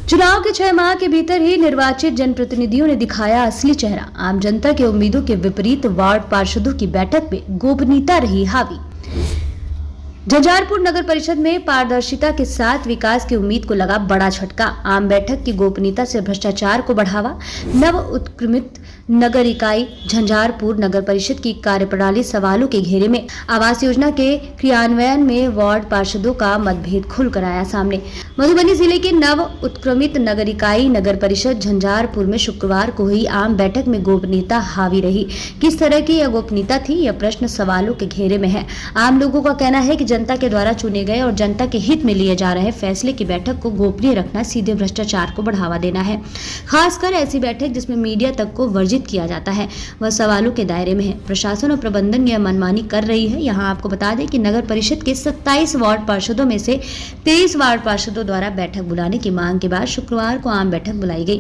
चुनाव के 6 माह के भीतर ही निर्वाचित जनप्रतिनिधियों ने दिखाया असली चेहरा। आम जनता के उम्मीदों के विपरीत वार्ड पार्षदों की बैठक में गोपनीयता रही हावी। झंझारपुर नगर परिषद में पारदर्शिता के साथ विकास की उम्मीद को लगा बड़ा झटका। आम बैठक की गोपनीयता से भ्रष्टाचार को बढ़ावा। नव उत्क्रमित नगर इकाई झंझारपुर नगर परिषद की कार्यप्रणाली सवालों के घेरे में। आवास योजना के क्रियान्वयन में वार्ड पार्षदों का मतभेद खुलकर आया सामने। मधुबनी जिले के नव उत्क्रमित नगर इकाई नगर परिषद झंझारपुर में शुक्रवार को हुई आम बैठक में गोपनीयता हावी रही। किस तरह की यह गोपनीयता थी, यह प्रश्न सवालों के घेरे में है। आम लोगों का कहना है कि जनता के द्वारा चुने गए और जनता के हित में लिए जा रहे फैसले की बैठक को गोपनीय रखना सीधे भ्रष्टाचार को बढ़ावा देना है। खासकर ऐसी बैठक जिसमें मीडिया तक को वर्जित किया जाता है, वह सवालों के दायरे में है। प्रशासन और प्रबंधन यह मनमानी कर रही है। यहाँ आपको बता दें कि नगर परिषद के 27 वार्ड पार्षदों में से 23 वार्ड पार्षदों द्वारा बैठक बुलाने की मांग के बाद शुक्रवार को आम बैठक बुलाई गई।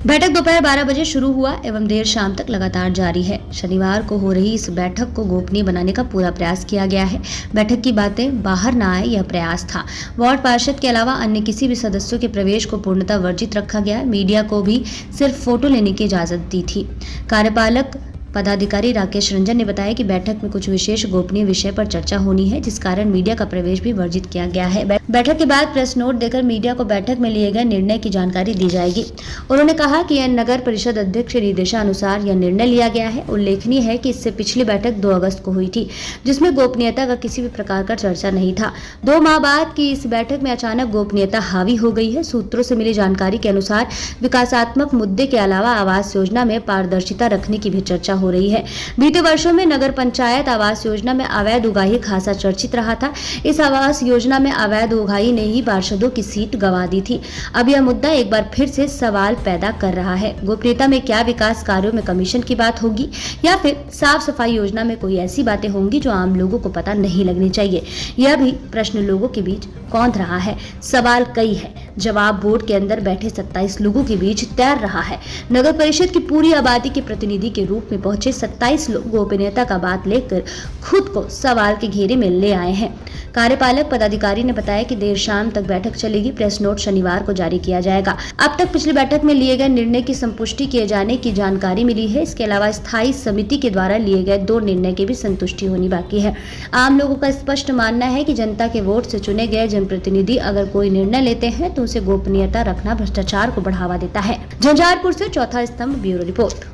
बैठक दोपहर 12 बजे शुरू हुआ एवं देर शाम तक लगातार जारी है। शनिवार को हो रही इस बैठक को गोपनीय बनाने का पूरा प्रयास किया गया है। बैठक की बातें बाहर न आए, यह प्रयास था। वार्ड पार्षद के अलावा अन्य किसी भी सदस्यों के प्रवेश को पूर्णतः वर्जित रखा गया। मीडिया को भी सिर्फ फोटो लेने की इजाजत दी थी। कार्यपालक पदाधिकारी राकेश रंजन ने बताया कि बैठक में कुछ विशेष गोपनीय विषय पर चर्चा होनी है, जिस कारण मीडिया का प्रवेश भी वर्जित किया गया है। बैठक के बाद प्रेस नोट देकर मीडिया को बैठक में लिए गए निर्णय की जानकारी दी जाएगी। उन्होंने कहा कि यह नगर परिषद अध्यक्ष के निर्देशानुसार यह निर्णय लिया गया है। उल्लेखनीय है कि इससे पिछली बैठक 2 अगस्त को हुई थी, जिसमें गोपनीयता का किसी भी प्रकार का चर्चा नहीं था। 2 माह बाद की इस बैठक में अचानक गोपनीयता हावी हो गई है। सूत्रों से मिली जानकारी के अनुसार विकासात्मक मुद्दे के अलावा आवास योजना में पारदर्शिता रखने की भी चर्चा हो रही है। बीते वर्षों में नगर पंचायत आवास योजना में अवैध उगाही खासा चर्चित रहा था। इस आवास योजना में अवैध उगाही ने ही पार्षदों की सीट गंवा दी थी। अब यह मुद्दा एक बार फिर से सवाल पैदा कर रहा है। गोपनीयता में क्या विकास कार्यों में कमीशन की बात होगी या फिर साफ सफाई योजना में कोई ऐसी बातें होंगी जो आम लोगों को पता नहीं लगनी चाहिए? यह भी प्रश्न लोगों के बीच कौंध रहा है। सवाल कई है, जवाब बोर्ड के अंदर बैठे 27 लोगों के बीच तैर रहा है। नगर परिषद की पूरी आबादी के प्रतिनिधि के रूप में पहुंचे 27 लोग गोपनीयता का बात लेकर खुद को सवाल के घेरे में ले आए हैं। कार्यपालक पदाधिकारी ने बताया कि देर शाम तक बैठक चलेगी। प्रेस नोट शनिवार को जारी किया जाएगा। अब तक पिछली बैठक में लिए गए निर्णय की संपुष्टि किए जाने की जानकारी मिली है। इसके अलावा स्थायी समिति के द्वारा लिए गए 2 निर्णय की भी संतुष्टि होनी बाकी है। आम लोगों का स्पष्ट मानना है कि जनता के वोट से चुने गए जनप्रतिनिधि अगर कोई निर्णय लेते हैं तो उसे गोपनीयता रखना भ्रष्टाचार को बढ़ावा देता है। झंझारपुर से चौथा स्तंभ, ब्यूरो रिपोर्ट।